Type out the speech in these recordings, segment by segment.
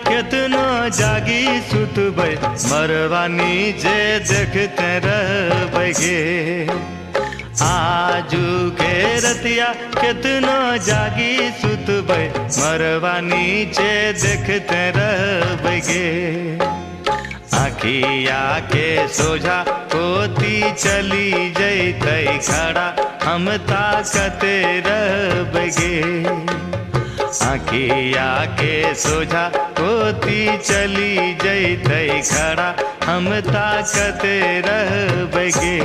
केतनो जागी सुतबै मरवानी जे देखते रहबैगे। आजू के रतिया केतनो जागी सुतबै मरवानी जे देखते रहबैगे। आखिया के सोझा कोती चली जैतै खड़ा हम ताकते रहबैगे। आखिया के सोझा कोती चली जैतै खड़ा हम ताकते रहबैगे।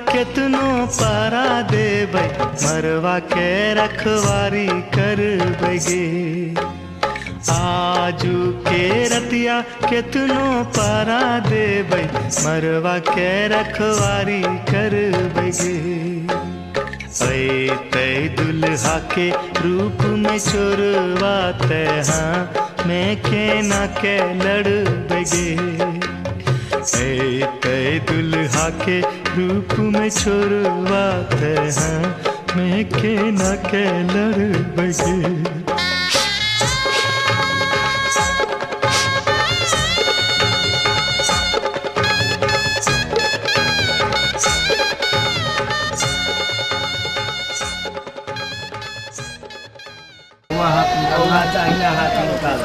केतनो पारा देबै मरवा के रखवारी करबैगे। आजू के रतिया केतनो पारा देबै मरवा के रखवारी करबैगे। ऐतै दुल्हा के रूप में चोरवा तहाँ मैं केना के लड़बैगे। ऐतै दुल्हा के रूप में छोरवा तहाँ मैं केना के लड़बैगे। वहाँ चाहिए हाथ निकाल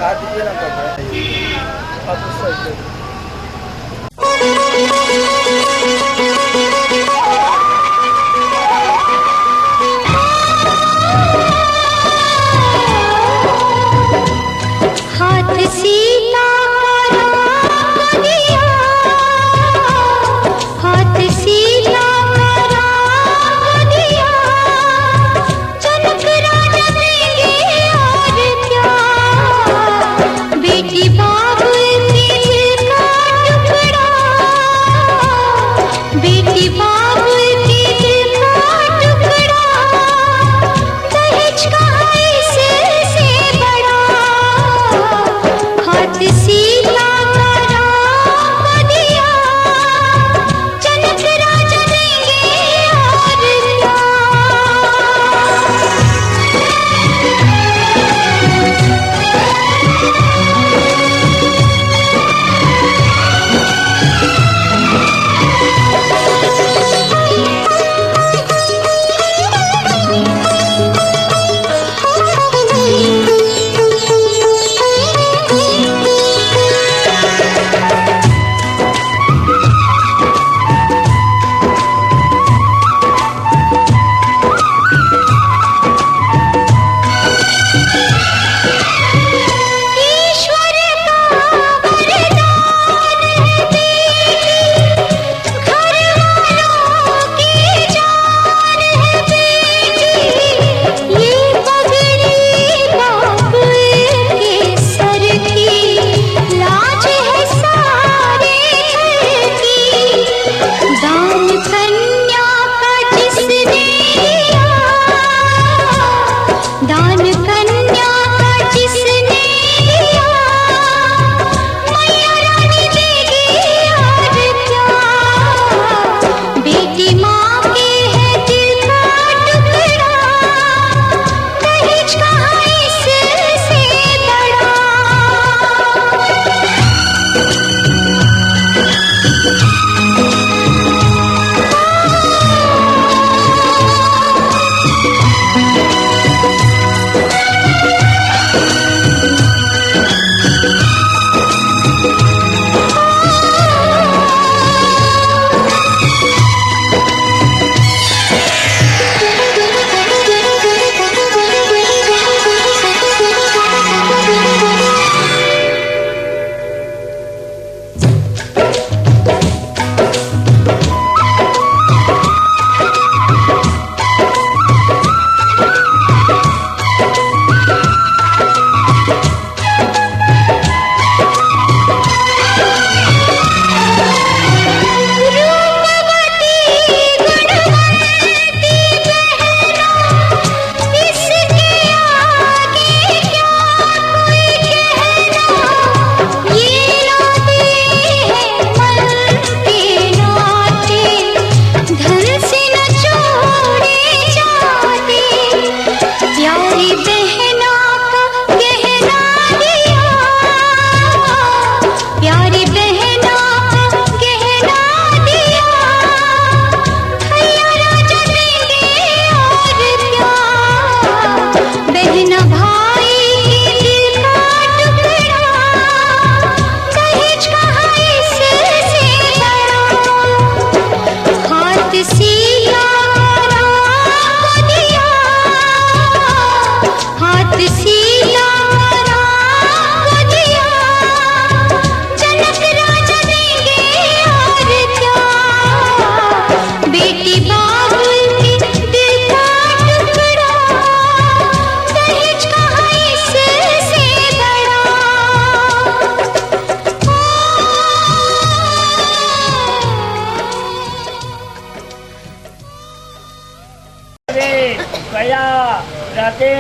रते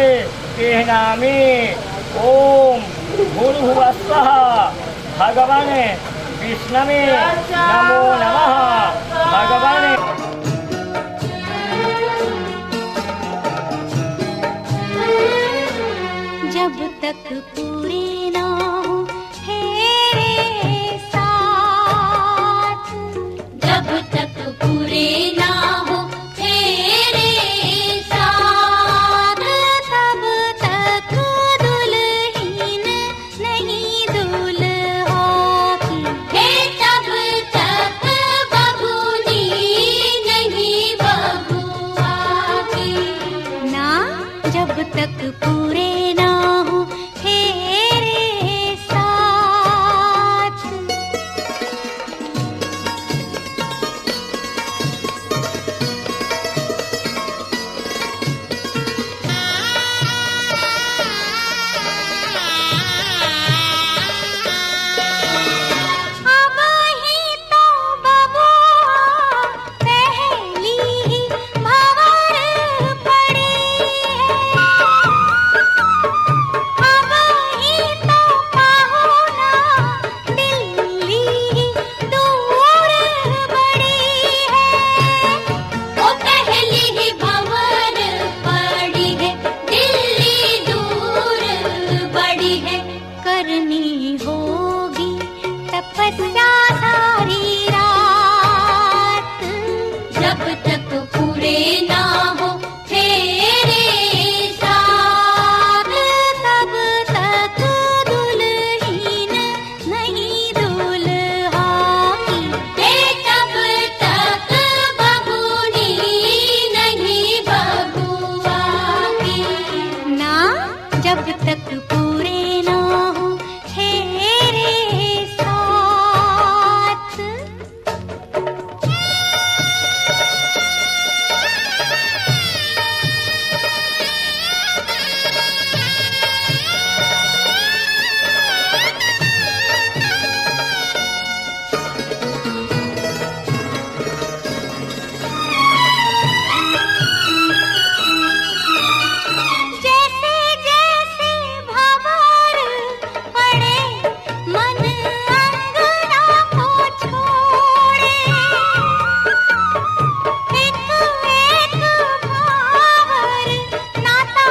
तेहनामी ओम भूर्भुवस्सः भगवाने विष्णवे नमो नमः भगवाने। जब तक पूरे ना हो तेरे साथ, जब तक पूरे ना हो तेरे साथ, तब तक दुल्हन नहीं दुल्हा की, हे तब तक तपस्या सारी रात, जब तक पूरे ना हो तेरे साथ, तब तक दुल्हीन नहीं दूल्हा की, तब तक बबूनी नहीं बबुआ की। ना जब तक पूरे ना हो तेरे साथ। जैसे जैसे भंवर पड़े मन अंगना को छोड़े, एक एक भंवर नाता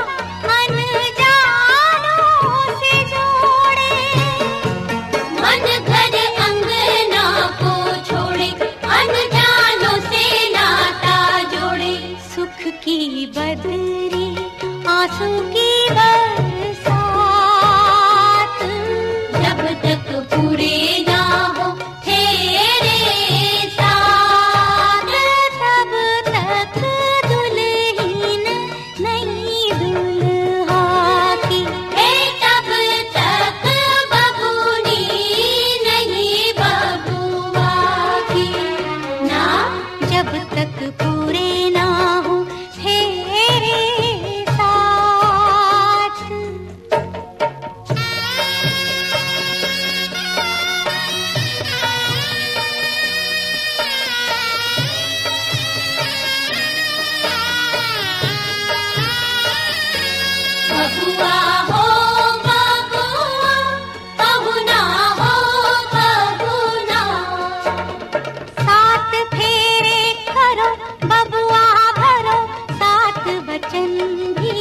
अनजानों से जोड़े, मन घर अंगना को छोड़े अनजानों से नाता जोड़े। सुख की बदरी आंसू की बरसात, जब तक पूरे ना हो तेरे साथ, तब तक दुल्हीन नहीं दूल्हा की, तब तक बबूनी नहीं बबुआ की। ना जब तक पूरे ना हो तेरे साथ। बबुआ हो बबुआ, पहुना हो पहुना, सात फेरे करो बबुआ भरो सात वचन भी,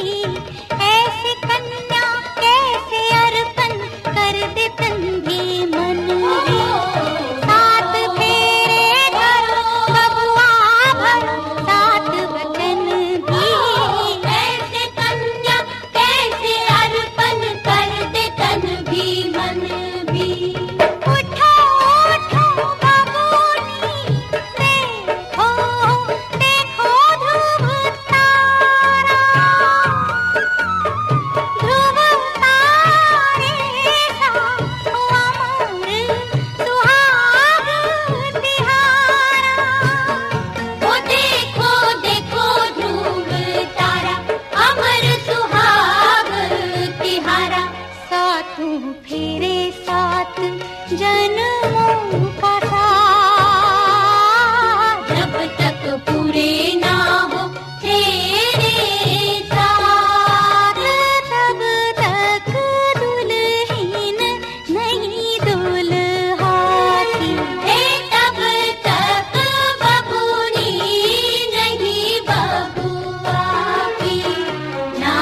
ऐसे कन्या कैसे अर्पण कर दे तन भी मन भी। सात फेरे करो बबुआ भरो सात वचन भी, ऐसे कन्या कैसे अर्पण कर दे तन भी मन भी। उठो उठो बबूनी, देखो देखो ध्रुव तारा, ध्रुव तारे सा अमर सुहाग तिहारा। ओ देखो देखो ध्रुव तारा, अमर सुहाग तिहारा। सातों फेरे सात जन्मों का साथ, जब तक पूरे ना हो तेरे साथ, तब तक दुल्हीन नहीं दूल्हा की, तब तक बबूनी नहीं बबुआ की। ना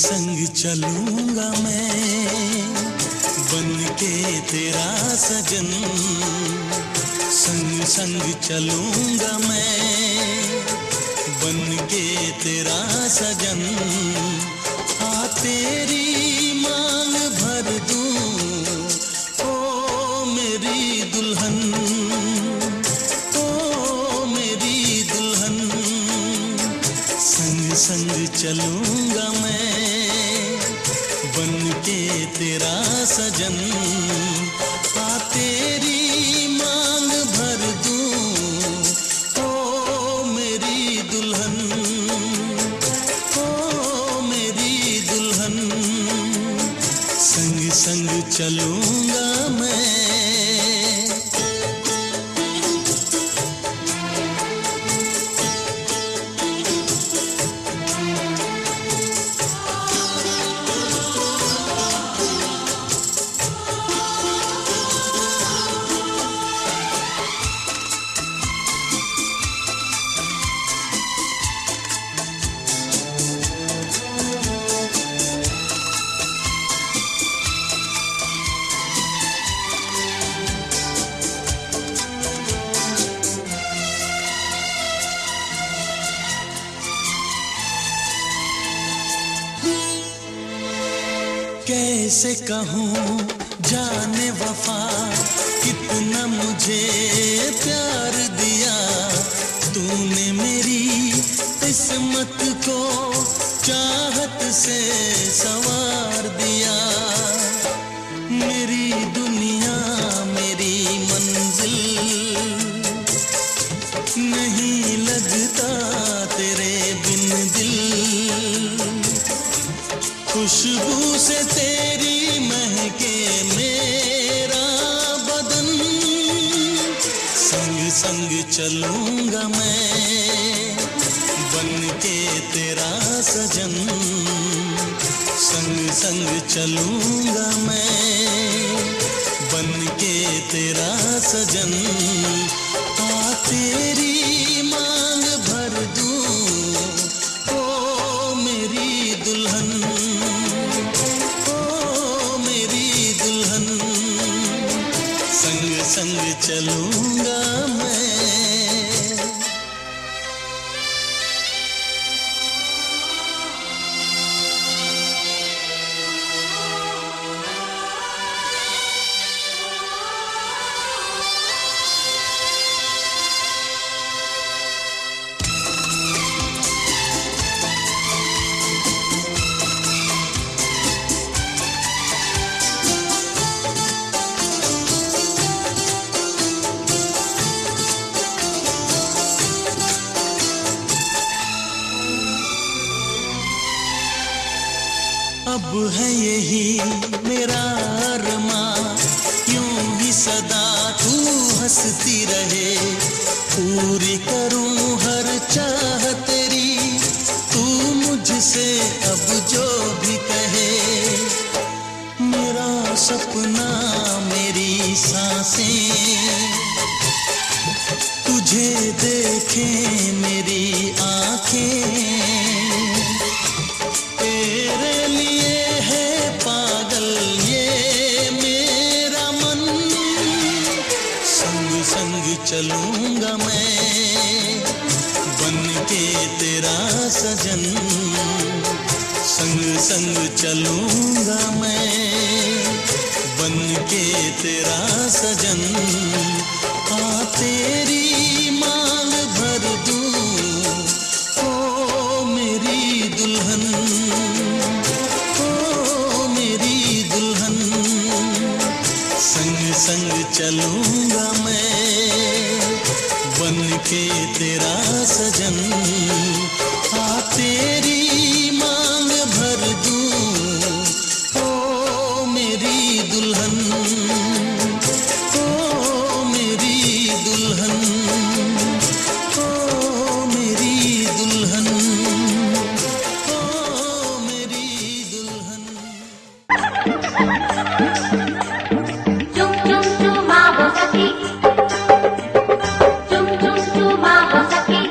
संग चलूंगा मैं बन के तेरा सजन, संग संग चलूंगा मैं बन के तेरा सजन। आ तेरी मांग भर दूं ओ मेरी दुल्हन, ओ मेरी दुल्हन। संग संग चलूंगा मैं बन के तेरा सजन। आ तेरी मांग भर दूं ओ मेरी दुल्हन, ओ मेरी दुल्हन। संग संग चलूंगा मैं। कैसे कहूँ जाने वफा कितना मुझे प्यार दिया तूने मेरी किस्मत को चाहत से संवार दिया। मेरी दुनिया मेरी मंजिल नहीं लगता तेरे बिन दिल। खुशबू से तेरी महके मेरा बदन। संग संग चलूंगा मैं बन के तेरा सजन। संग संग चलूंगा मैं बन के तेरा सजन। आ तेरी मांग भर दूं ओ मेरी दुल्हन, संग संग चलूंगा मैं। अब है यही मेरा अरमां, यूं ही सदा तू हंसती रहे। पूरी करूं हर चाह तेरी, तू मुझसे अब जो भी कहे। मेरा सपना मेरी सांसें तुझे देखें मेरी आंखें। तेरे लिए है पागल ये मेरा मन। संग संग चलूंगा मैं बन के तेरा सजन। संग संग चलूंगा मैं बन के तेरा सजन। आ तेरी मांग भर दूं ओ मेरी दुल्हन, ओ मेरी दुल्हन। संग संग चलूंगा मैं बन के तेरा सजन। आ तेरी मांग भर दूं ओ मेरी दुल्हन, ओ मेरी दुल्हन, ओ मेरी दुल्हन, ओ मेरी दुल्हन। चुम चुम चुमा हो सखी, चुम चुम चुमा हो सखी।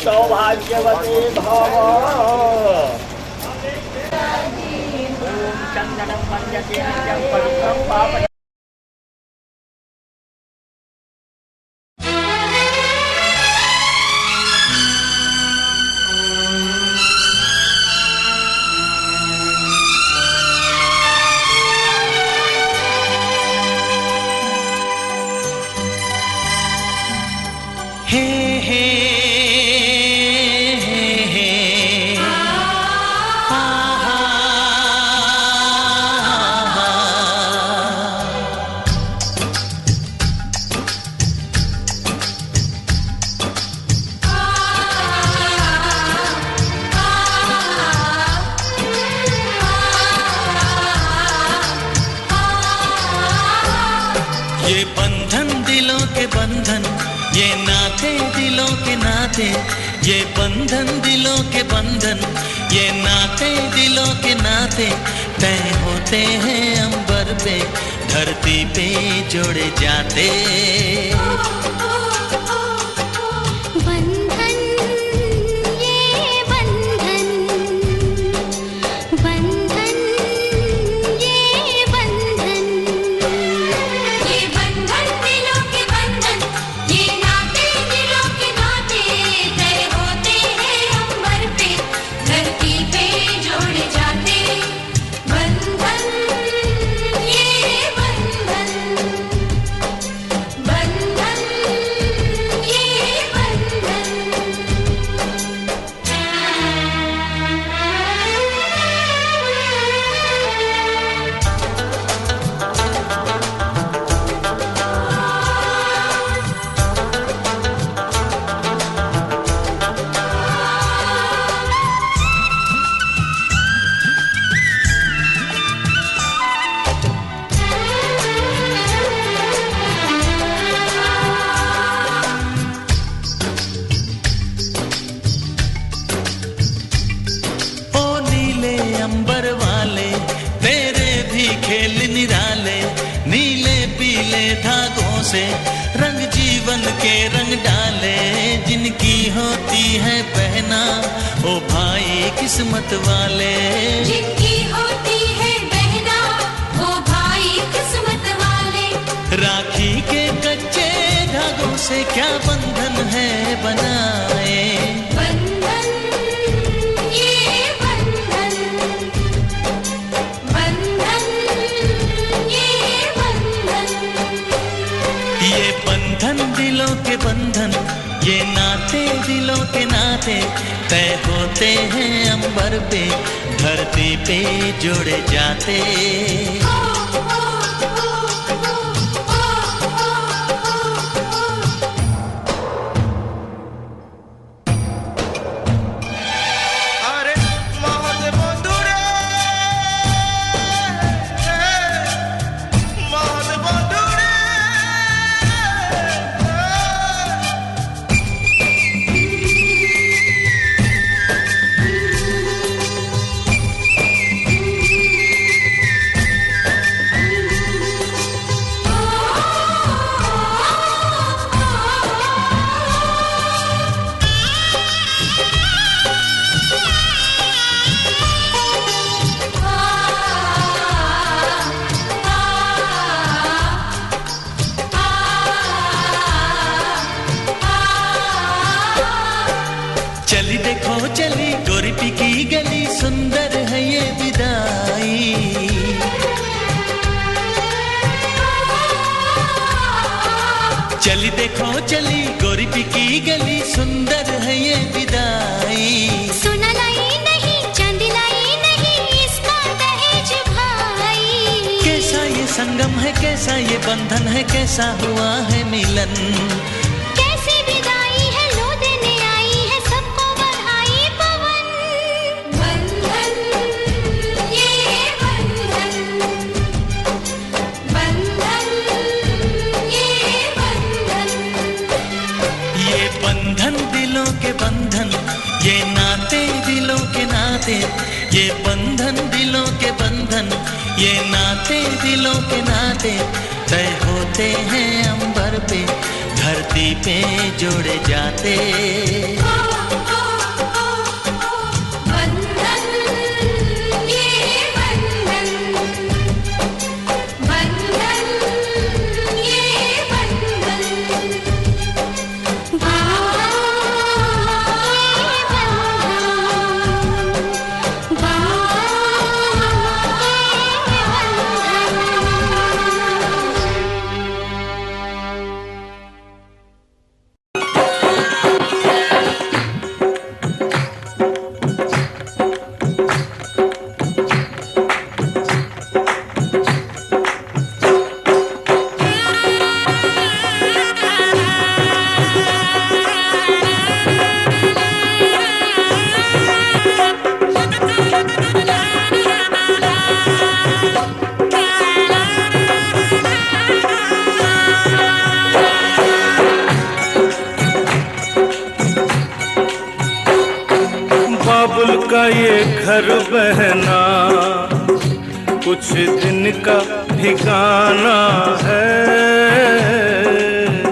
सौभाग्यवती भव। ओम चंदनं मन्यते नित्यं पवित्रं पावनं। हे हे ये बंधन दिलों के बंधन, ये नाते दिलों के नाते, ये बंधन दिलों के बंधन, ये नाते दिलों के नाते तय होते हैं अंबर पे, धरती पे जोड़े जाते। अंबर वाले तेरे भी खेल निराले, नीले पीले धागों से रंग जीवन के रंग डाले, जिनकी होती है पहना ओ भाई किस्मत वाले, जिनकी होती है बहना वो भाई किस्मत वाले। राखी के कच्चे धागों से क्या बंधन है बनाए, बंधन दिलों के बंधन, ये नाते दिलों के नाते तय होते हैं अंबर पे, धरती पे जोड़े जाते। चली देखो चली गोरी की गली, सुंदर है ये विदाई, चली देखो चली गोरी की गली, सुंदर है ये विदाई। सोना लाई नहीं चांदी लाई नहीं, इसका दहेज भाई। कैसा ये संगम है, कैसा ये बंधन है, कैसा हुआ है मिलन, कैसी विदाई है लो देने आई है, सबको बधाई पवन। बंधन ये बंधन, बंधन ये बंधन, ये बंधन दिलों के बंधन, ये नाते दिलों के नाते, ये बंधन दिलों के बंधन, ये नाते दिलों के नाते तय होते हैं अंबर पे, धरती पे जोड़े जाते। बाबुल का ये घर बहना कुछ दिन का ठिकाना है।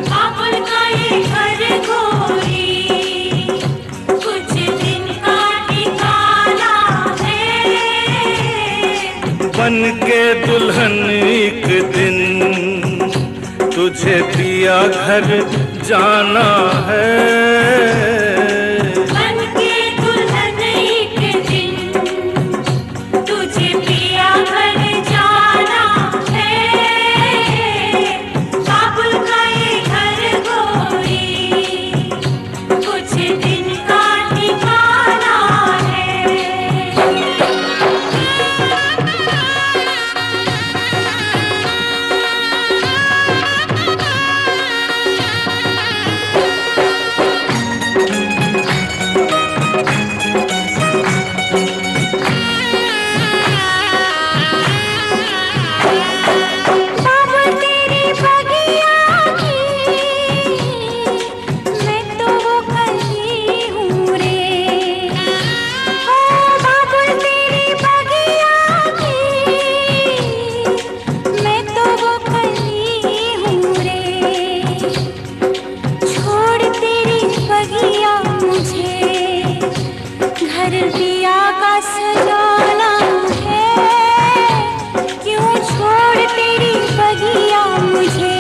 बाबुल का ये घर गोरी कुछ दिन का ठिकाना है। बन के दुल्हन एक दिन तुझे पिया घर जाना है। बन के दुल्हन एक दिन तुझे पिया घर जाना है। बाबुल का ये घर गोरी कुछ दिन का ठिकाना है। बाबुल तेरी बगिया की मैं तो वो कली हूँ रे। ओ बाबुल तेरी बगिया की मैं तो वो कली हूँ रे। छोड़ तेरी बगिया मुझे घर दिया का सजाना है। क्यों छोड़ तेरी बगिया मुझे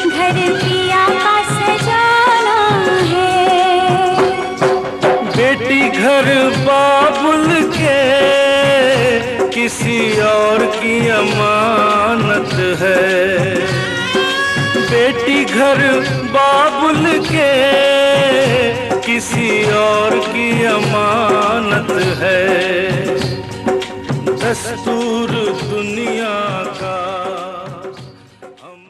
घर दिया का सजाना है। बेटी घर बाबुल के किसी और की अमानत है। बेटी घर बाबुल के किसी और की अमानत है। दस्तूर दुनिया का हम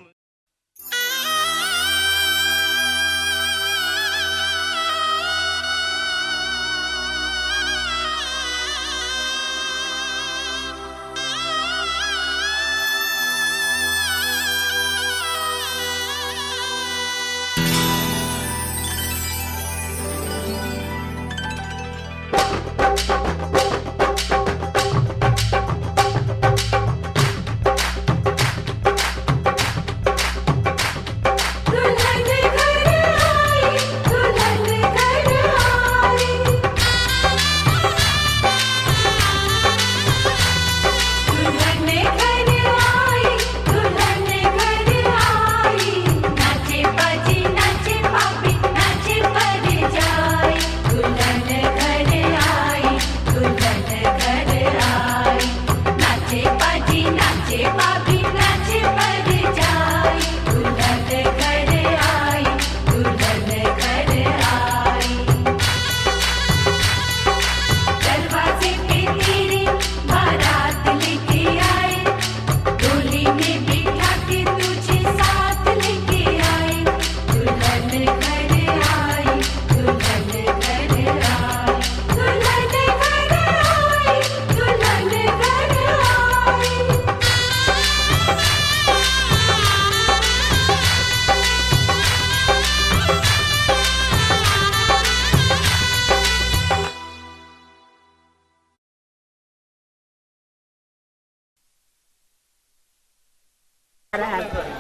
दुल्हन घर आई, दुल्हन घर आई। दुल्हन घर आई, दुल्हन घर आई। नाचे बाजी नाचे पापी नाचे पर जाई। दुल्हन घर आई, दुल्हन घर आई। नाचे बाजी नाचे पापी नाचे पर जाई। दुल्हन घर आई, दुल्हन घर आई। दरवाजे पे तेरे बारात लेके आए। डोली में बिठा के तुझे साथ लेके आए। दुल्हन घर आई, दुल्हन घर आई। दुल्हन घर आई, दुल्हन घर आई।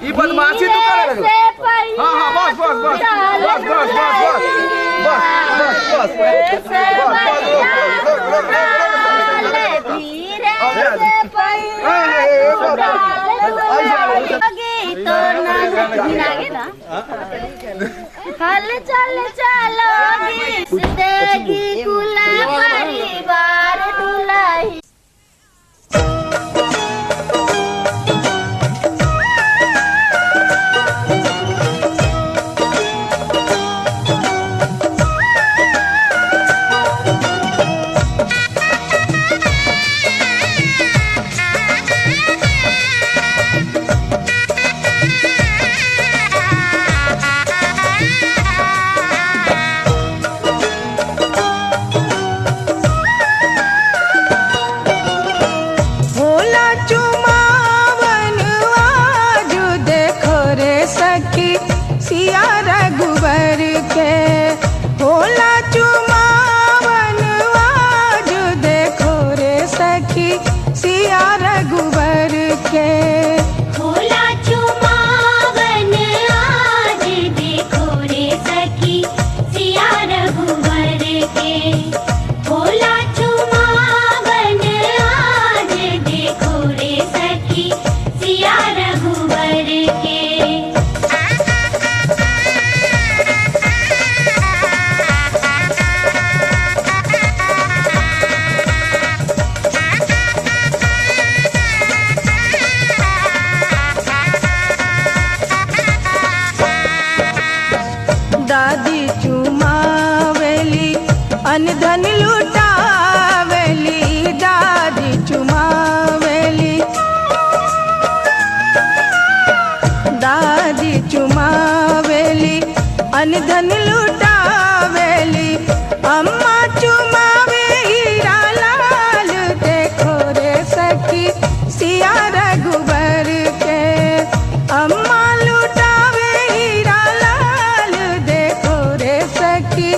ये बदमाशी तो करे लगलो। हाँ हाँ बस बस बस बस बस बस बस बस हल चल चलोगी जिंदगी कुला परिवार दुलाई। के। भोला चुमावन आज देखो रे सखी सिया रघुवर के। दादी चुमावेली अनधन लुटावेली, दादी चुमावेली, दादी चुमावेली अनधन लुटावेली। अम्मा चुमावे हीरा लाल देखो रे सखी सिया रघुबर के। अम्मा लुटावे हीरा लाल देखो रे सखी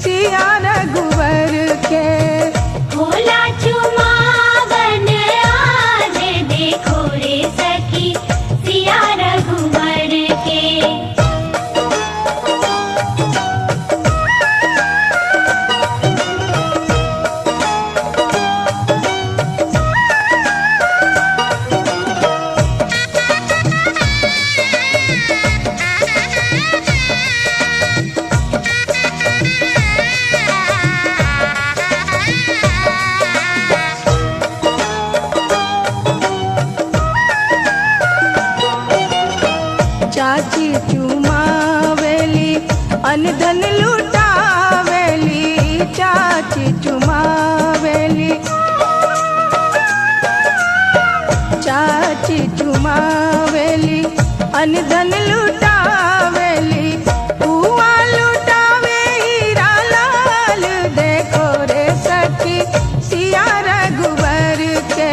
सिया रघुवर के। भोला चुमावन आज देखो रे सखी सिया रघुवर के। चाची चुमावेली अनधन लुटावेली, चाची चुमावेली, चाची चुमावेली अनधन लुटावेली। बुआ लुटावे हीरा लाल देखो रे सखी सिया रघुवर के।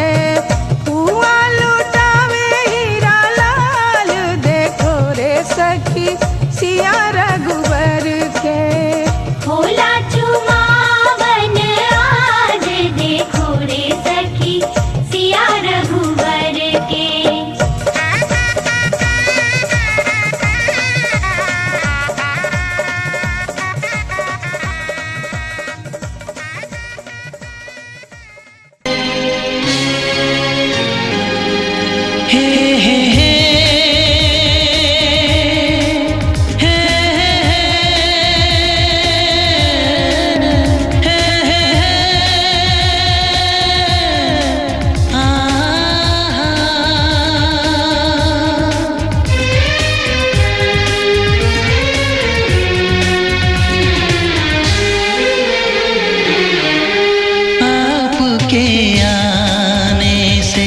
बुआ लुटावे हीरा लाल देखो रे सखी सिया रघुवर के। भोला चुमावन आज देखो रे सखी सिया रघुवर के। हे हे हे हे हे आपके आने से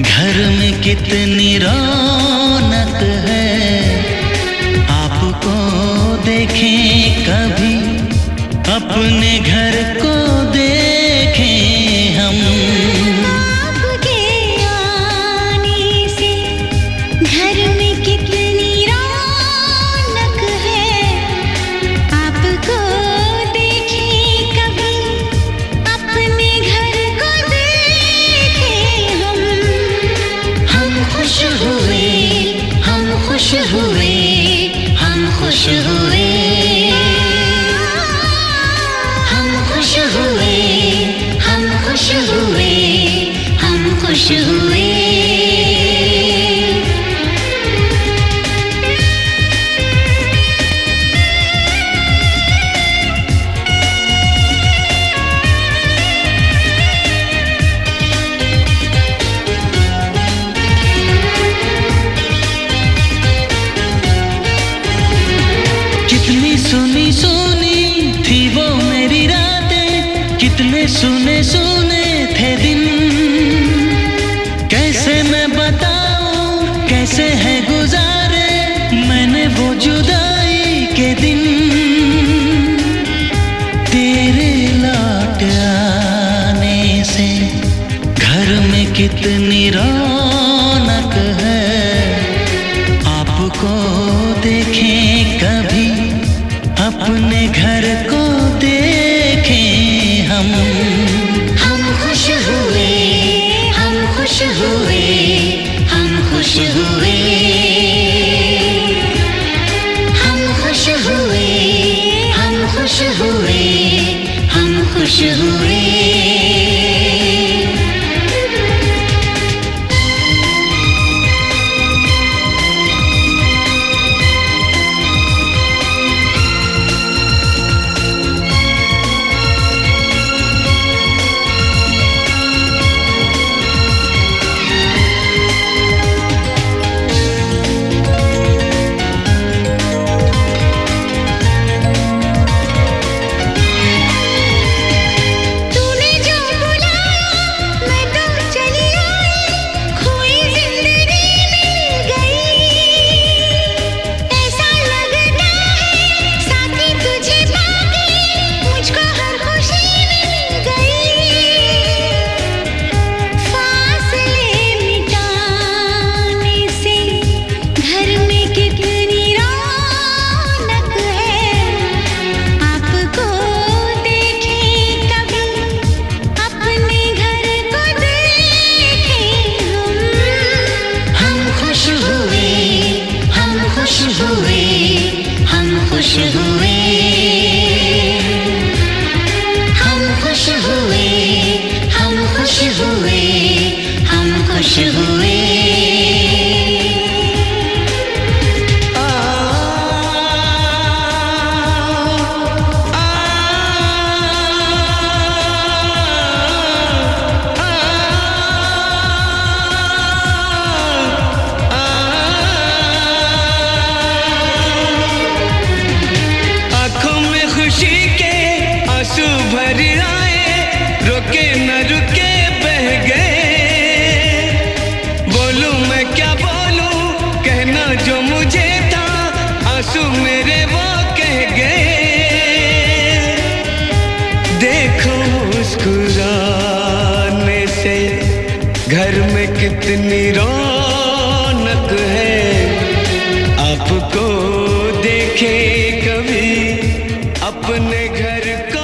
घर में कितनी रौनक है। आपको देखें कभी अपने घर को देखें हम। आपके आने से घर में कितनी रौनक है। आपको देखें कभी अपने घर को देखें हम। हम खुश हुए, हम खुश हुए, हम खुश हुए, हम खुश हुए, हम खुश हुए, हम खुश हुए। कितनी सुनी सुनी थी वो मेरी रातें, कितने सुने सुने थे दिन। कैसे मैं बताऊं कैसे है गुजारे मैंने वो जुदाई के दिन। तेरे लौट आने से घर में कितनी रौनक है। आपको देखें कभी अपने घर को देखें हम। हम खुश हुए, हम खुश हुए, हम खुश हुए, हम खुश हुए, हम खुश हुए, हुए। तूने जो बुलाया मैं तो चली आई, खोई जिंदगी मिल गई। ऐसा लगता है साथी तुझे पाके मुझको हर खुशी मिल गई। फासले मिटाने से घर में कितनी रौनक है। आपको देखे कभी अपने घर को देखे हम खुश हुए, हम खुश हुए, हम खुश हुए, हम खुश हुए, हम खुश हुए, हम खुश हुए। आंखों में खुशी के आंसू भर आए, रुके न रुके बह गए। बोलूं मैं क्या बोलूं, कहना जो मुझे था, आंसू मेरे वो कह गए। देखो मुस्कुराने से घर में कितनी रौनक है। आपको देखे कभी अपने घर को